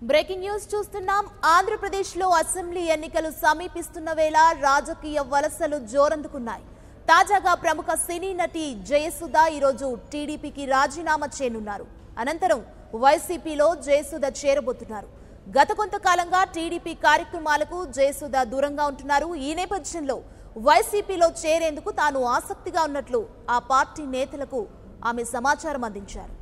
Breaking news చూస్తున్నాం. ఆంధ్రప్రదేశ్లో assembly ఎన్నికలు సమీపిస్తున్న వేళ రాజకీయ వలసలు జోరందుకున్నాయి. తాజాగా ప్రముఖ సినీ నటి జయసుధ ఈరోజు టీడీపీకి రాజీనామా చేయనున్నారు. అనంతరం వైసీపీలో జయసుధ చేరబోతున్నారు. గత కొంతకాలంగా టీడీపీ కార్యక్రమాలకు జయసుధ దూరంగా ఉంటున్నారు. ఈ నేపథ్యంలో వైసీపీలో చేరేందుకు తాను ఆసక్తిగా ఉన్నట్లు ఆ పార్టీ నేతలకు ఆమె సమాచారం అందించారు.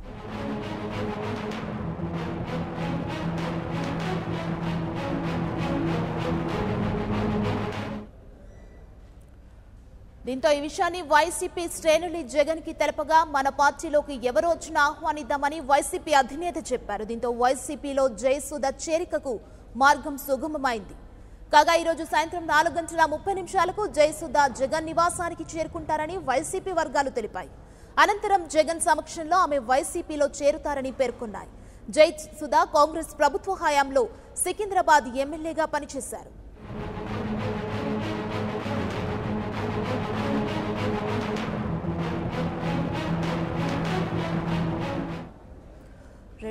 దీంతో ఈ విషయాన్ని వైసీపీ శ్రేణులు జగన్ కి తెలపగా మన పార్టీలోకి ఎవరు వచ్చినా ఆహ్వానిద్దామని వైసీపీ అధినేత చెప్పారు. దీంతో వైసీపీలో జయసుధ చేరికకు మార్గం సుగమమైంది. కాగా ఈరోజు సాయంత్రం 4:30 జయసుధ జగన్ నివాసానికి చేరుకుంటారని వైసీపీ వర్గాలు తెలిపాయి. అనంతరం జగన్ సమక్షంలో ఆమె వైసీపీలో చేరుతారని పేర్కొన్నాయి. జయసుధ కాంగ్రెస్ ప్రభుత్వ హయాంలో సికింద్రాబాద్ ఎమ్మెల్యేగా పనిచేశారు.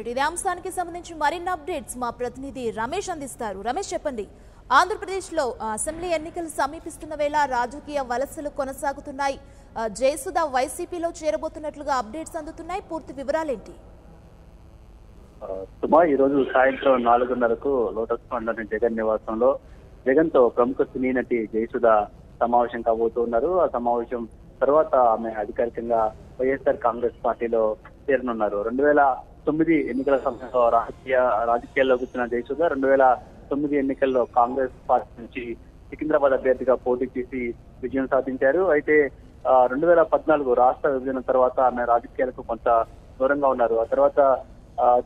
ఇదే అంశానికి సంబంధించి మరిన్ని అప్డేట్స్ మా ప్రతినిధి రమేష్ అందిస్తారు. రమేష్, చెప్పండి. ఆంధ్రప్రదేశ్లో అసెంబ్లీ ఎన్నికలు సమీపిస్తున్న వేళ రాజకీయ వలసలు కొనసాగుతున్నాయి. జయసుధ వైసీపీలో చేరబోతున్నట్లుగా అప్డేట్స్ అందుతున్నాయి. పూర్తి వివరాలేంటి? సుమా, ఈ రోజు సాయంత్రం 4:30 లోటస్ పాండ్లోని జగన్ నివాసంలో జగన్ తో ప్రముఖ సినీ నటి జయసుధ సమావేశం కాబోతున్నారు. ఆ సమావేశం తర్వాత ఆమె అధికారికంగా వైఎస్ఆర్ కాంగ్రెస్ పార్టీలో చేరనున్నారు. 2009 ఎన్నికల సమయంలో రాజకీయాల్లోకి వచ్చిన జయసుధ 2009 ఎన్నికల్లో కాంగ్రెస్ పార్టీ నుంచి సికింద్రాబాద్ అభ్యర్థిగా పోటీ చేసి విజయం సాధించారు. అయితే 2014 రాష్ట్ర విభజన తర్వాత ఆమె రాజకీయాలకు కొంత దూరంగా ఉన్నారు. ఆ తర్వాత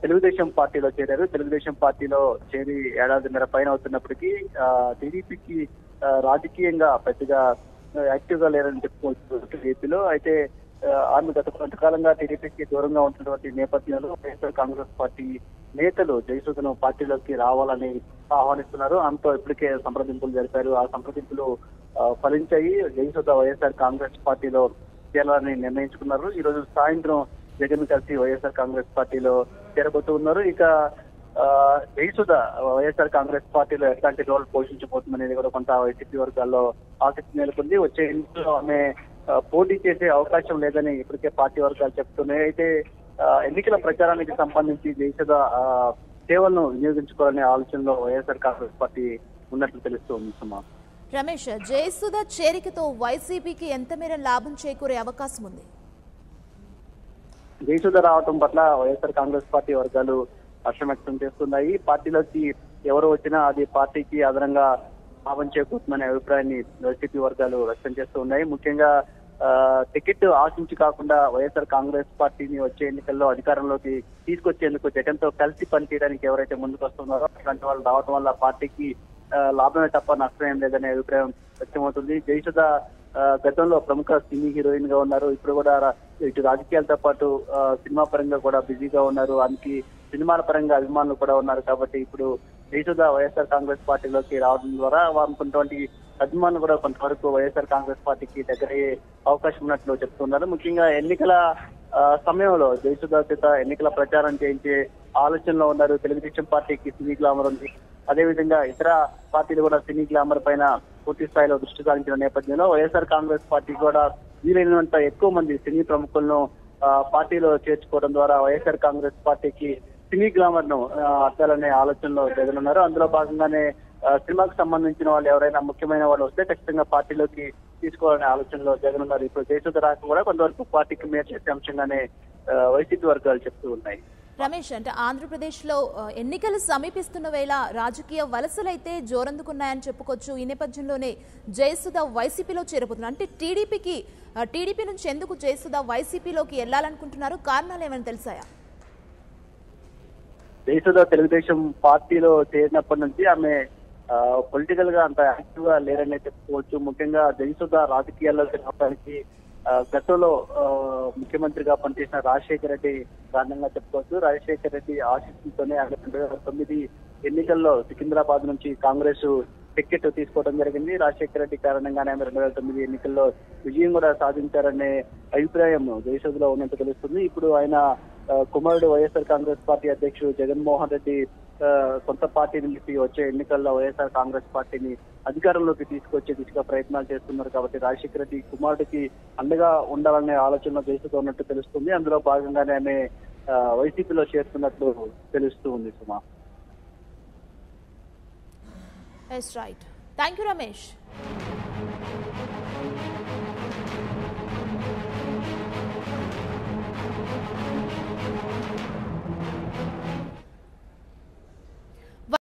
తెలుగుదేశం పార్టీలో చేరారు. తెలుగుదేశం పార్టీలో చేరి ఏడాదిన్నర పైన అవుతున్నప్పటికీ టీడీపీకి రాజకీయంగా పెద్దగా యాక్టివ్ గా లేరని చెప్పుకోవచ్చు ఏపీలో. అయితే ఆమె గత కొంతకాలంగా టీడీపీకి దూరంగా ఉంటున్నటువంటి నేపథ్యంలో వైఎస్ఆర్ కాంగ్రెస్ పార్టీ నేతలు జయసుధను పార్టీలోకి రావాలని ఆహ్వానిస్తున్నారు. ఆమెతో ఇప్పటికే సంప్రదింపులు జరిపారు. ఆ సంప్రదింపులు ఫలించాయి. జయసుధ వైఎస్ఆర్ కాంగ్రెస్ పార్టీలో చేరాలని నిర్ణయించుకున్నారు. ఈ రోజు సాయంత్రం జగన్ కలిసి వైఎస్ఆర్ కాంగ్రెస్ పార్టీలో చేరబోతూ ఉన్నారు. ఇక జయసుధ వైఎస్ఆర్ కాంగ్రెస్ పార్టీలో ఎట్లాంటి రోల్ పోషించబోతుందనేది కూడా కొంత వైసీపీ వర్గాల్లో ఆసక్తి నెలకొంది. వచ్చే ఎన్నికల్లో ఆమె పోటీ చేసే అవకాశం లేదని ఇప్పటికే పార్టీ వర్గాలు చెప్తున్నాయి. అయితే ఎన్నికల ప్రచారానికి సంబంధించి జయసుధ సేవలను వినియోగించుకోవాలనే ఆలోచనలో వైఎస్ఆర్ కాంగ్రెస్ పార్టీ ఉన్నట్లు తెలుస్తోంది. సుమా, రమేష్, జయసుధ చేరికతో వైసీపీకి ఎంత మేర లాభం చేకూరే అవకాశం ఉంది? జయసుధ రావటం పట్ల వైఎస్ఆర్ కాంగ్రెస్ పార్టీ వర్గాలు హర్షం వ్యక్తం చేస్తున్నాయి. పార్టీలోకి ఎవరు వచ్చినా అది పార్టీకి అదనంగా లాభం చేకూరుతుందనే అభిప్రాయాన్ని వైసీపీ వర్గాలు వ్యక్తం చేస్తూ ఉన్నాయి. ముఖ్యంగా టికెట్ ఆశించి కాకుండా వైఎస్ఆర్ కాంగ్రెస్ పార్టీని వచ్చే ఎన్నికల్లో అధికారంలోకి తీసుకొచ్చేందుకు జగన్ తో కలిసి పనిచేయడానికి ఎవరైతే ముందుకు వస్తున్నారో అట్లాంటి వాళ్ళు రావడం వల్ల పార్టీకి లాభమే తప్ప నష్టం ఏం లేదనే అభిప్రాయం వ్యక్తమవుతుంది. జయసుధ గతంలో ప్రముఖ సినీ హీరోయిన్ గా ఉన్నారు. ఇప్పుడు కూడా ఇటు రాజకీయాలతో పాటు సినిమా పరంగా కూడా బిజీగా ఉన్నారు. ఆమెకి సినిమాల పరంగా అభిమానులు కూడా ఉన్నారు. కాబట్టి ఇప్పుడు జయసుధ వైఎస్ఆర్ కాంగ్రెస్ పార్టీలోకి రావడం ద్వారా వారికి అభిమానులు కూడా కొంతవరకు వైఎస్ఆర్ కాంగ్రెస్ పార్టీకి దగ్గరయ్యే అవకాశం ఉన్నట్లు చెప్తున్నారు. ముఖ్యంగా ఎన్నికల సమయంలో జయసుధ చేత ఎన్నికల ప్రచారం చేయించే ఆలోచనలో ఉన్నారు. తెలుగుదేశం పార్టీకి సినీ గ్లామర్ ఉంది. అదేవిధంగా ఇతర పార్టీలు కూడా సినీ గ్లామర్ పైన పూర్తి స్థాయిలో దృష్టి సారించిన నేపథ్యంలో వైఎస్ఆర్ కాంగ్రెస్ పార్టీ కూడా వీలైనంత ఎక్కువ మంది సినీ ప్రముఖులను పార్టీలో చేర్చుకోవడం ద్వారా వైఎస్ఆర్ కాంగ్రెస్ పార్టీకి సినీ గ్లామర్ ను అర్థాలనే ఆలోచనలో జగన్ ఉన్నారు. అందులో భాగంగానే సినిమాకు సంబంధించిన వాళ్ళు ఎవరైనా ముఖ్యమైన వాళ్ళు వస్తే ఖచ్చితంగా పార్టీలోకి తీసుకోవాలనే ఆలోచనలో జగన్ ఉన్నారు. ఇప్పుడు జయసుధ రాక కూడా కొంతవరకు పార్టీకి మేలు చేసే అంశంగానే వైసీపీ వర్గాలు చెప్తూ ఉన్నాయి. రమేష్, అంటే ఆంధ్రప్రదేశ్ లో ఎన్నికలు సమీపిస్తున్న వేళ రాజకీయ వలసలైతే జోరందుకున్నాయని చెప్పుకోవచ్చు. ఈ నేపథ్యంలోనే జయసుధ వైసీపీలో చేరబోతున్నారు. అంటే టీడీపీ నుంచి ఎందుకు జయసుధ వైసీపీలోకి వెళ్లాలనుకుంటున్నారు? కారణాలు ఏమైనా తెలిసాయా? జయసుధ తెలుగుదేశం పార్టీలో చేరినప్పటి నుంచి ఆమె పొలిటికల్ గా అంత యాక్టివ్ గా లేరనే చెప్పుకోవచ్చు. ముఖ్యంగా జయసుధ రాజకీయాల్లోకి రావడానికి గతంలో ముఖ్యమంత్రిగా పనిచేసిన రాజశేఖర రెడ్డి కారణంగా చెప్పుకోవచ్చు. రాజశేఖర రెడ్డి ఆశీస్సులతోనే 2009 ఎన్నికల్లో సికింద్రాబాద్ నుంచి కాంగ్రెస్ టికెట్ తీసుకోవడం జరిగింది. రాజశేఖర రెడ్డి కారణంగానే 2009 ఎన్నికల్లో విజయం కూడా సాధించారనే అభిప్రాయం జయసుధలో ఉన్నట్టు తెలుస్తుంది. ఇప్పుడు ఆయన కుమారుడు వైఎస్ఆర్ కాంగ్రెస్ పార్టీ అధ్యక్షుడు జగన్మోహన్ రెడ్డి సొంత పార్టీ నుంచి వచ్చే ఎన్నికల్లో వైఎస్ఆర్ కాంగ్రెస్ పార్టీని అధికారంలోకి తీసుకొచ్చే దిశగా ప్రయత్నాలు చేస్తున్నారు. కాబట్టి రాజశేఖర రెడ్డి కుమారుడికి అండగా ఉండాలనే ఆలోచనలో చేస్తున్నట్టు తెలుస్తుంది. అందులో భాగంగానే ఆమె వైసీపీలో చేరుతున్నట్లు తెలుస్తూ ఉంది. సుమా. రైట్. Thank you Ramesh.